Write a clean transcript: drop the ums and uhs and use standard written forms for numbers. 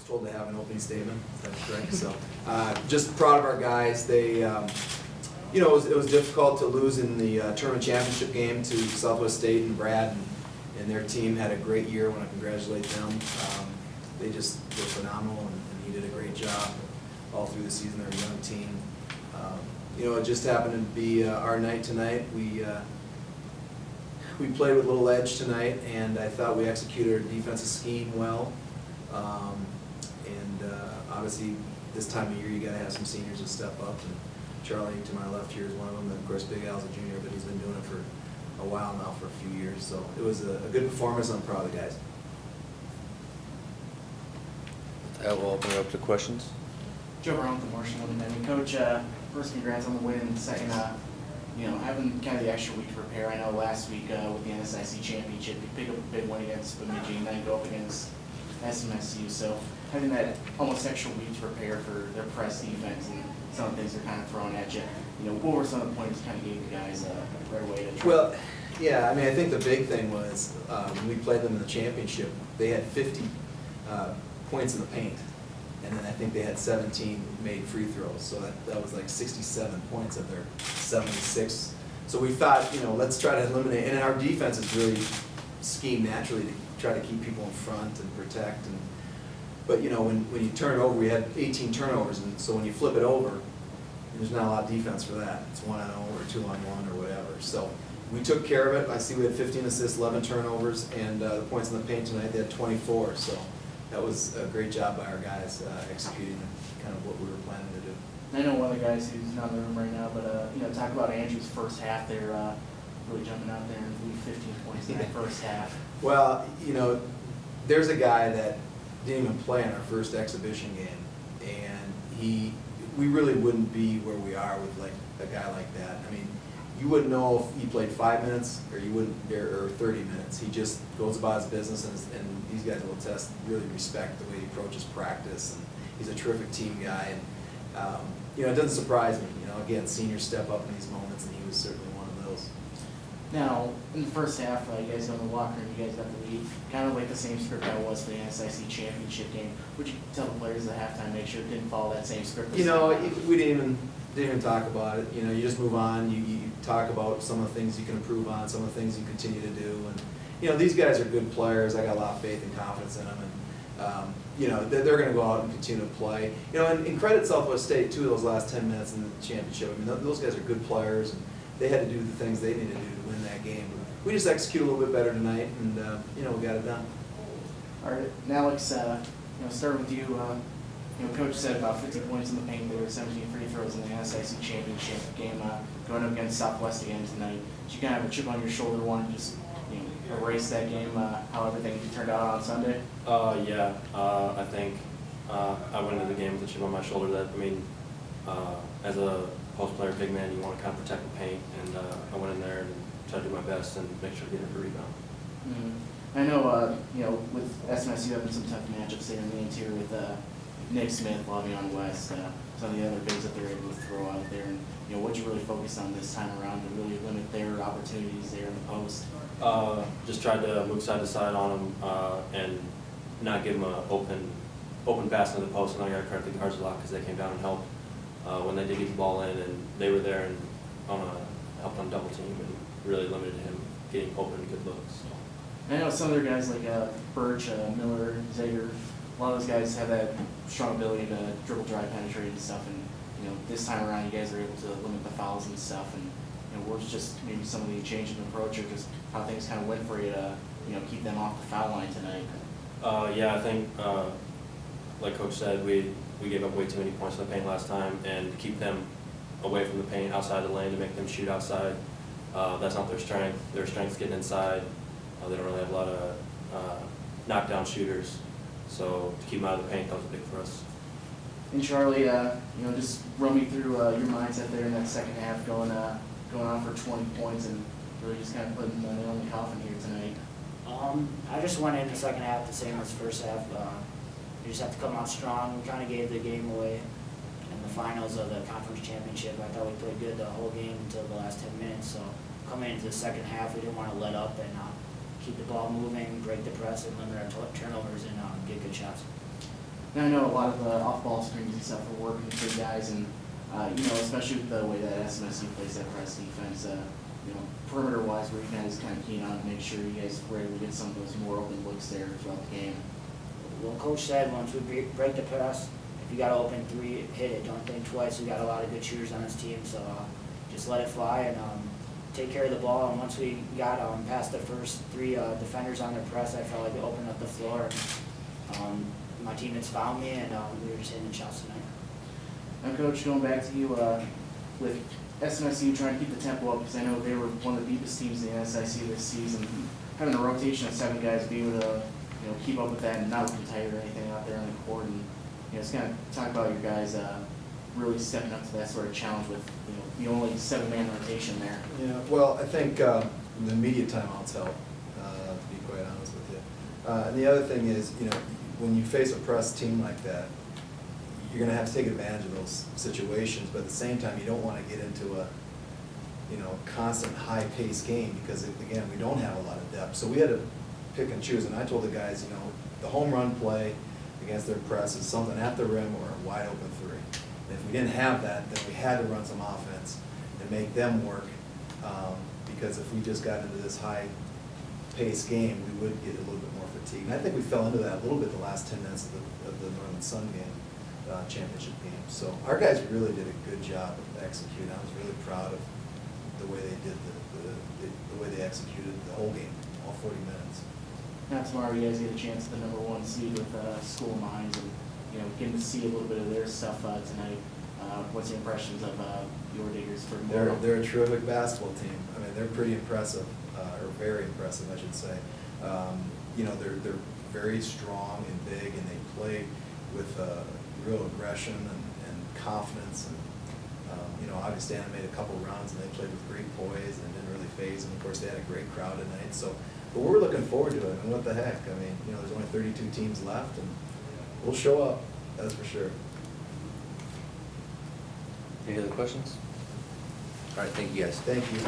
Told to have an opening statement. That's correct. So, just proud of our guys. They, you know, it was difficult to lose in the tournament championship game to Southwest State, and Brad and their team had a great year. I want to congratulate them. They just were phenomenal, and he did a great job all through the season. They're a young team. You know, it just happened to be our night tonight. We played with a little edge tonight, and I thought we executed our defensive scheme well. Obviously, this time of year, you got to have some seniors that step up. And Charlie, to my left here, is one of them. And of course, Big Al's a junior, but he's been doing it for a while now, for a few years. So it was a good performance. I'm proud of the guys. With that, we'll open it up to questions. Joe Brown with the Marshall and Coach, first congrats on the win. Second, you know, having kind of the extra week to prepare. I know last week with the NSIC championship, you pick up a big win against Bemidji and then go up against SMSU. So having that almost extra week to prepare for their press defense and some of the things they're kind of throwing at you, you know, what were some of the points you kind of gave the guys right away to try? Well, yeah, I mean, I think the big thing was when we played them in the championship, they had 50 points in the paint. And then I think they had 17 made free throws, so that was like 67 points of their 76. So we thought, you know, let's try to eliminate. And our defense is really schemed naturally to try to keep people in front and protect. But you know, when you turn it over, we had 18 turnovers, and so when you flip it over, there's not a lot of defense for that. It's 1-on-0 or 2-on-1 or whatever. So we took care of it. I see we had 15 assists, 11 turnovers, and the points in the paint tonight, they had 24. So that was a great job by our guys executing kind of what we were planning to do. I know one of the guys who's not in the room right now, but you know, talk about Andrew's first half there, really jumping out there and lead 15 points in that first half. Well, you know, there's a guy that didn't even play in our first exhibition game, and we really wouldn't be where we are with like a guy like that. I mean, you wouldn't know if he played 5 minutes or you wouldn't, or 30 minutes. He just goes about his business, and these guys will really respect the way he approaches practice. And he's a terrific team guy. And you know, it doesn't surprise me. You know, again, seniors step up in these moments, and he was certainly one of those. Now, in the first half, you guys go in the locker room, you guys got the lead, kind of like the same script that was for the NSIC championship game. Would you tell the players at halftime, make sure it didn't follow that same script? You know, we didn't even talk about it. You know, you just move on. You talk about some of the things you can improve on, some of the things you continue to do. And you know, these guys are good players. I got a lot of faith and confidence in them. And you know, they're going to go out and continue to play. You know, and credit Southwest State too. Those last 10 minutes in the championship. I mean, those guys are good players, and they had to do the things they needed to do to win that game. But we just executed a little bit better tonight, and you know, we got it done. All right, now Alex, you know, start with you. You know, Coach said about 50 points in the paint. There were 17 free throws in the NSIC championship game. Going up against Southwest again tonight, did you kind of have a chip on your shoulder, want to just, you know, erase that game, how everything turned out on Sunday? Yeah, I think I went into the game with a chip on my shoulder. That, I mean, as a post player, big man, you want to kind of protect the paint, and I went in there and tried to do my best and make sure to get a rebound. Mm-hmm. I know, you know, with SMSU having some tough matchups there in the interior with Nick Smith, Lavion West, some of the other bigs that they're able to throw out there, and you know, what you really focused on this time around to really limit their opportunities there in the post? Just tried to move side to side on them and not give them an open pass into the post. And I got to credit the guards a lot because they came down and helped when they did get the ball in, and they were there and helped on double team and really limited him getting open and good looks. So. I know some other guys like Birch, Miller, Zager, a lot of those guys have that strong ability to dribble, drive, penetrate and stuff. And you know, this time around, you guys are able to limit the fouls and stuff. And you know, where's just maybe some of the change in approach or just how things kind of went for you to, you know, keep them off the foul line tonight? Yeah, I think like Coach said, we gave up way too many points in the paint last time, and to keep them away from the paint, outside the lane, to make them shoot outside. That's not their strength. Their strength's getting inside. They don't really have a lot of knockdown shooters. So to keep them out of the paint, that was big for us. And Charlie, you know, just run me through your mindset there in that second half, going on for 20 points and really just kind of putting the nail in the coffin here tonight. I just went in the second half the same as the first half. You just have to come out strong. We kind of gave the game away in the finals of the conference championship. I thought we played good the whole game until the last 10 minutes. So coming into the second half, we didn't want to let up and keep the ball moving, break the press, and limit our turnovers and get good shots. And I know a lot of the off-ball screens and stuff are working for guys, and you know, especially with the way that SMSU plays that press defense, you know, perimeter-wise, where you guys kind of keen on to make sure you guys were able to get some of those more open looks there throughout the game. Well, Coach said once we break the press, if you got an open three, hit it. Don't think twice. We got a lot of good shooters on this team, so just let it fly and take care of the ball. And once we got past the first three defenders on their press, I felt like it opened up the floor. My teammates found me, and we were just hitting the shots tonight. Now, Coach, going back to you, with SMSU trying to keep the tempo up, because I know they were one of the deepest teams in the NSIC this season. Having a rotation of 7 guys, be able to keep up with that and not looking tired or anything out there on the court, and just kind of talk about your guys really stepping up to that sort of challenge with the only 7-man rotation there. Yeah, well, I think the immediate timeouts help, to be quite honest with you. And the other thing is, when you face a press team like that, you're going to have to take advantage of those situations, but at the same time, you don't want to get into a constant high-paced game because, again, we don't have a lot of depth. So we had to pick and choose, and I told the guys, the home run play against their press is something at the rim or a wide open three. And if we didn't have that, then we had to run some offense and make them work, because if we just got into this high-paced game, we would get a little bit more fatigued. And I think we fell into that a little bit the last 10 minutes of the Northern Sun game. Championship game. So our guys really did a good job of executing. I was really proud of the way they did the way they executed the whole game, all 40 minutes. Now tomorrow you guys get a chance at the #1 seed with School of Mines, and getting to see a little bit of their stuff tonight. What's your impressions of your Diggers for tomorrow? They're a terrific basketball team. I mean, they're pretty impressive, or very impressive, I should say. They're very strong and big, and they play with real aggression and confidence, and obviously Anna made a couple runs and they played with great poise and didn't really phase, and of course they had a great crowd tonight. So, but we're looking forward to it. And what the heck? I mean, there's only 32 teams left, and we'll show up. That's for sure. Any other questions? All right, thank you guys. Thank you.